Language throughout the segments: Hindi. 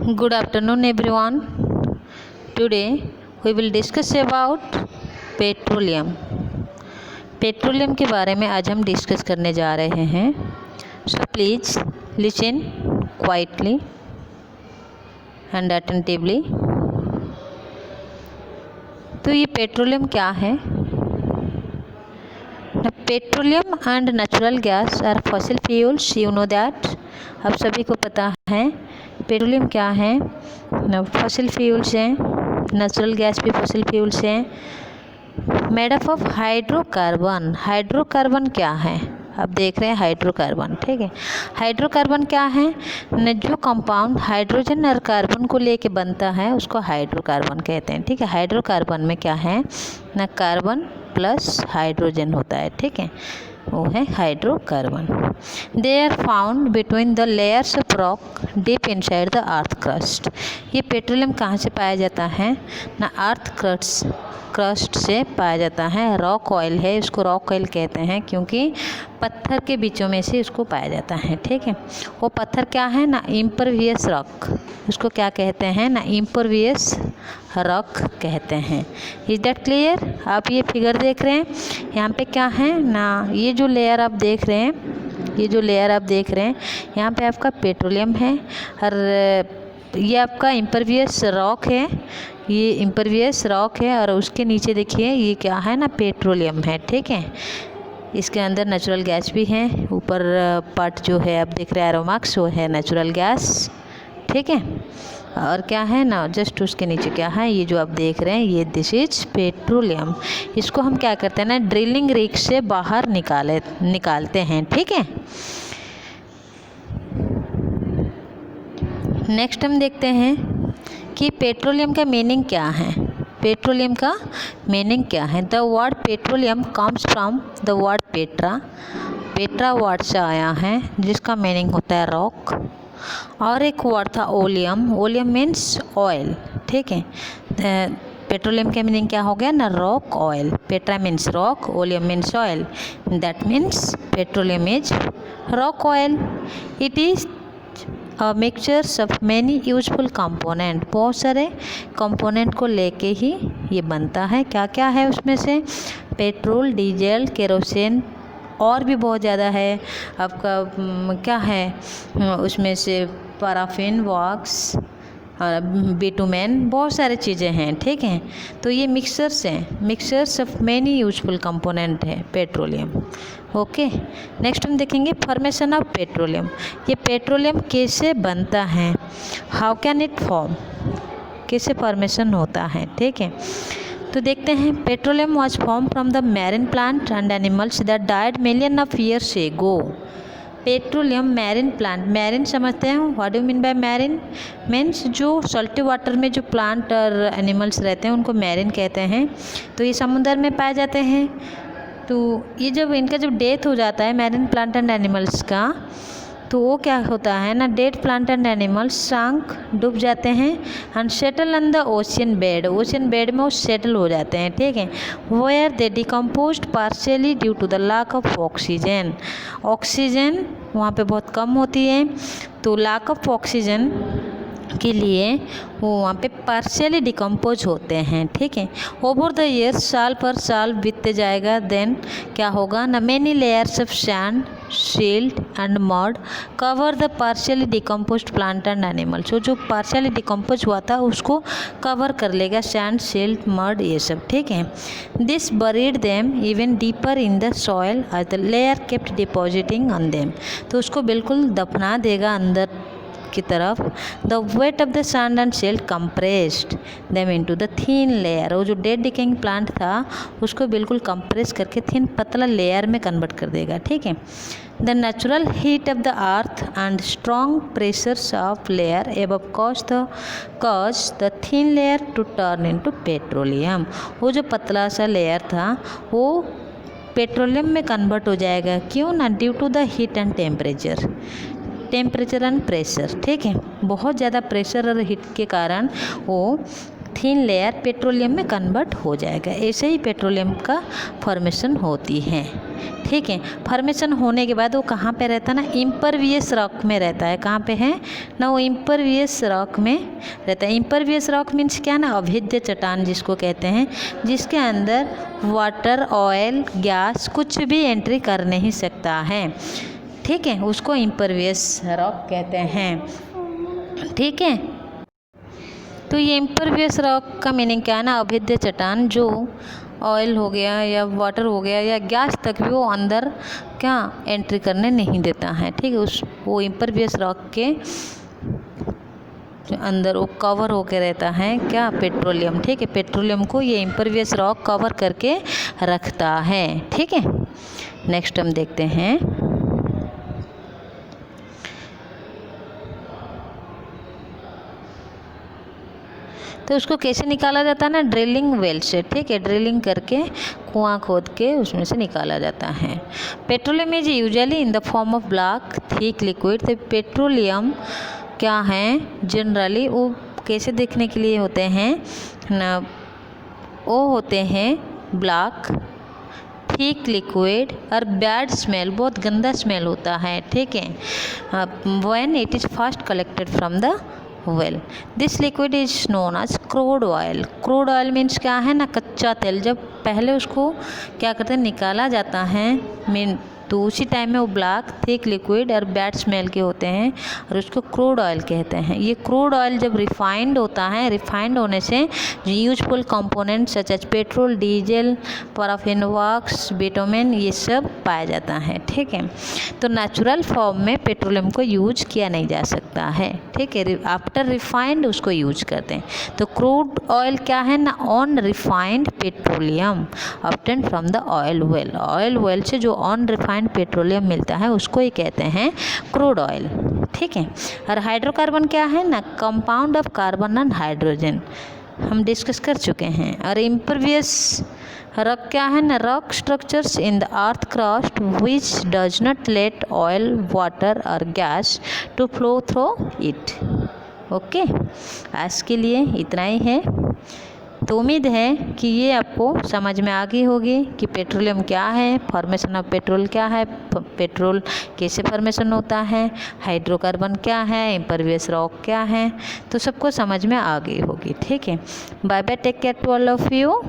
Good afternoon, everyone. Today we will discuss about petroleum. Petroleum के बारे में आज हम डिस्कस करने जा रहे हैं। So please listen quietly and attentively. तो ये पेट्रोलियम क्या है? Petroleum and natural gas are fossil fuels, you know that. आप सभी को पता है पेट्रोलियम क्या है। फॉसिल फ्यूल्स हैं, नेचुरल गैस भी फॉसिल फ्यूल्स हैं। Made up of hydrocarbon. Hydrocarbon क्या है? आप देख रहे हैं हाइड्रोकार्बन, ठीक है। हाइड्रोकार्बन क्या है? जो कंपाउंड हाइड्रोजन और कार्बन को लेके बनता है उसको हाइड्रोकार्बन कहते हैं, ठीक है। हाइड्रोकार्बन में क्या है ना, कार्बन प्लस हाइड्रोजन होता है, ठीक है, वो है hydrocarbon. They are found between the layers of rock deep inside the earth crust. ये पेट्रोलियम कहाँ से पाया जाता है ना, अर्थ क्रस्ट से पाया जाता है। रॉक ऑयल है, इसको रॉक ऑयल कहते हैं क्योंकि पत्थर के बीचों में से इसको पाया जाता है, ठीक है। वो पत्थर क्या है ना, इम्परवियस रॉक, उसको क्या कहते हैं ना, इम्परवियस रॉक कहते हैं। Is that clear? आप ये फिगर देख रहे हैं, यहाँ पे क्या है ना, ये जो लेयर आप देख रहे हैं, ये जो लेयर आप देख रहे हैं यहाँ पे आपका पेट्रोलियम है और ये आपका इम्परवियस रॉक है, ये इम्परवियस रॉक है और उसके नीचे देखिए ये क्या है ना, पेट्रोलियम है, ठीक है। इसके अंदर नेचुरल गैस भी है। ऊपर पार्ट जो है आप देख रहे हैं एरोमार्क्स, वो है नेचुरल गैस, ठीक है। और क्या है ना, जस्ट उसके नीचे क्या है, ये जो आप देख रहे हैं ये दिस इज पेट्रोलियम। इसको हम क्या करते हैं ना, ड्रिलिंग रिग से बाहर निकालते हैं, ठीक है। नेक्स्ट हम देखते हैं कि पेट्रोलियम का मीनिंग क्या है। पेट्रोलियम का मीनिंग क्या है? The word petroleum comes from the word Petra. Petra word से आया है जिसका मीनिंग होता है रॉक। और एक वर्ड था ओलियम। ओलियम मीन्स ऑयल, ठीक है। पेट्रोलियम का मीनिंग क्या हो गया ना, rock oil. Petra means rock, oleum means oil, that means petroleum is rock oil. It is mixtures of many useful component. बहुत सारे कंपोनेंट को लेके ही ये बनता है। क्या क्या है उसमें से? पेट्रोल, डीजल, केरोसिन और भी बहुत ज़्यादा है। आपका क्या है उसमें से, पैराफिन, वॉक्स और बिटुमेन, बहुत सारी चीज़ें हैं, ठीक है। तो ये मिक्सचर्स हैं, mixtures of many useful component है पेट्रोलियम। ओके, नेक्स्ट हम देखेंगे फॉर्मेशन ऑफ पेट्रोलियम। ये पेट्रोलियम कैसे बनता है, हाउ कैन इट फॉर्म, कैसे फॉर्मेशन होता है, ठीक है। तो देखते हैं, petroleum was form from the marine plant and animals that died million of years ago. Petroleum marine plant, marine समझते हैं, what do mean by marine? Means जो सॉल्टी वाटर में जो प्लांट और एनिमल्स रहते हैं उनको मैरिन कहते हैं। तो ये समुद्र में पाए जाते हैं। तो ये जब इनका जब डेथ हो जाता है मैरिन प्लांट एंड एनिमल्स का, तो वो क्या होता है ना, dead plant and animals sank, डूब जाते हैं, and settle on the ocean bed. Ocean bed में वो सेटल हो जाते हैं, ठीक है। Where they decomposed partially due to the lack of oxygen. Oxygen वहाँ पे बहुत कम होती है, तो लैक ऑफ ऑक्सीजन के लिए वो वहाँ पे पार्शियली डिकम्पोज होते हैं, ठीक है। ओवर द ईयर्स, साल पर साल बीतते जाएगा, देन क्या होगा ना, many layers of sand, silt and mud cover the partially decomposed plant and animals. जो पार्शियली डिकम्पोज हुआ था उसको कवर कर लेगा सैंड, सिल्ट, मड, ये सब, ठीक है। This buried them even deeper in the soil as the layer kept depositing on them. तो उसको बिल्कुल दफना देगा अंदर की तरफ। The weight of the sand and silt compressed them into the thin layer. वो जो डेड डिकेइंग प्लांट था उसको बिल्कुल कंप्रेस करके थिन पतला लेयर में कन्वर्ट कर देगा, ठीक है। The natural heat of the earth and strong pressures of layer above cause the thin layer to turn into petroleum. वो जो पतला सा लेयर था वो पेट्रोलियम में कन्वर्ट हो जाएगा। क्यों ना, due to the heat and temperature and pressure, ठीक है। बहुत ज़्यादा प्रेशर और हीट के कारण वो थिन लेयर पेट्रोलियम में कन्वर्ट हो जाएगा। ऐसे ही पेट्रोलियम का फॉर्मेशन होती है। ठीक है, फॉर्मेशन होने के बाद वो कहाँ पे रहता है ना, इम्परवियस रॉक में रहता है। कहाँ पे है ना, वो इम्परवियस रॉक में रहता है। इम्परवियस रॉक मीन्स क्या ना, अभेद्य चट्टान जिसको कहते हैं, जिसके अंदर वाटर, ऑयल, गैस कुछ भी एंट्री कर नहीं सकता है। ठीक है, उसको इम्परवियस रॉक कहते हैं। ठीक है, तो ये इम्परवियस रॉक का मीनिंग क्या है ना, अभेद्य चट्टान जो ऑयल हो गया या वाटर हो गया या गैस तक भी वो अंदर क्या एंट्री करने नहीं देता है। ठीक है, वो इम्परवियस रॉक के अंदर वो कवर होके रहता है क्या, पेट्रोलियम। ठीक है, पेट्रोलियम को ये इम्परवियस रॉक कवर करके रखता है। ठीक है, नेक्स्ट हम देखते हैं तो उसको कैसे निकाला जाता है ना, ड्रिलिंग वेल से। ठीक है, ड्रिलिंग करके कुआं खोद के उसमें से निकाला जाता है। Petroleum is usually in the form of black thick liquid. तो पेट्रोलियम क्या है, जनरली वो कैसे देखने के लिए होते हैं ना, वो होते हैं ब्लैक थिक लिक्विड और बैड स्मेल, बहुत गंदा स्मेल होता है। ठीक है, when it is first collected from the well. This liquid is known as crude oil. Crude oil means क्या है ना, कच्चा तेल। जब पहले उसको क्या करते हैं, निकाला जाता है तो उसी टाइम में वो ब्लैक थिक लिक्विड और बैड स्मेल के होते हैं और उसको क्रूड ऑयल कहते हैं। ये क्रूड ऑयल जब रिफाइंड होता है, रिफाइंड होने से useful components such as petrol, diesel, paraffin wax, bitumen, ये सब पाया जाता है। ठीक है, तो नेचुरल फॉर्म में पेट्रोलियम को यूज किया नहीं जा सकता है। ठीक है, आफ्टर रिफाइंड उसको यूज करते हैं। तो क्रूड ऑयल क्या है ना, on refined petroleum obtained from the oil well. Oil well से जो ऑन रिफाइंड पेट्रोलियम मिलता है उसको ही कहते हैं क्रूड ऑयल। ठीक है, और हाइड्रोकार्बन क्या है ना, compound of carbon and hydrogen, हम डिस्कस कर चुके हैं। और इम्परवियस रॉक क्या है ना, rock structures in the earth crust which does not let oil, water और gas to flow through it. Okay, आज के लिए इतना ही है। तो उम्मीद है कि ये आपको समझ में आ गई होगी कि पेट्रोलियम क्या है, फॉर्मेशन ऑफ पेट्रोल क्या है, पेट्रोल कैसे फॉर्मेशन होता है, हाइड्रोकार्बन क्या है, इम्परवियस रॉक क्या है, तो सबको समझ में आ गई होगी। ठीक है, bye bye, take care to all of you.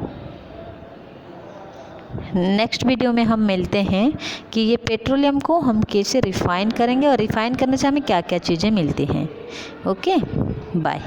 Next video में हम मिलते हैं कि ये पेट्रोलियम को हम कैसे रिफ़ाइन करेंगे और रिफ़ाइन करने से हमें क्या क्या चीज़ें मिलती हैं। Okay, bye.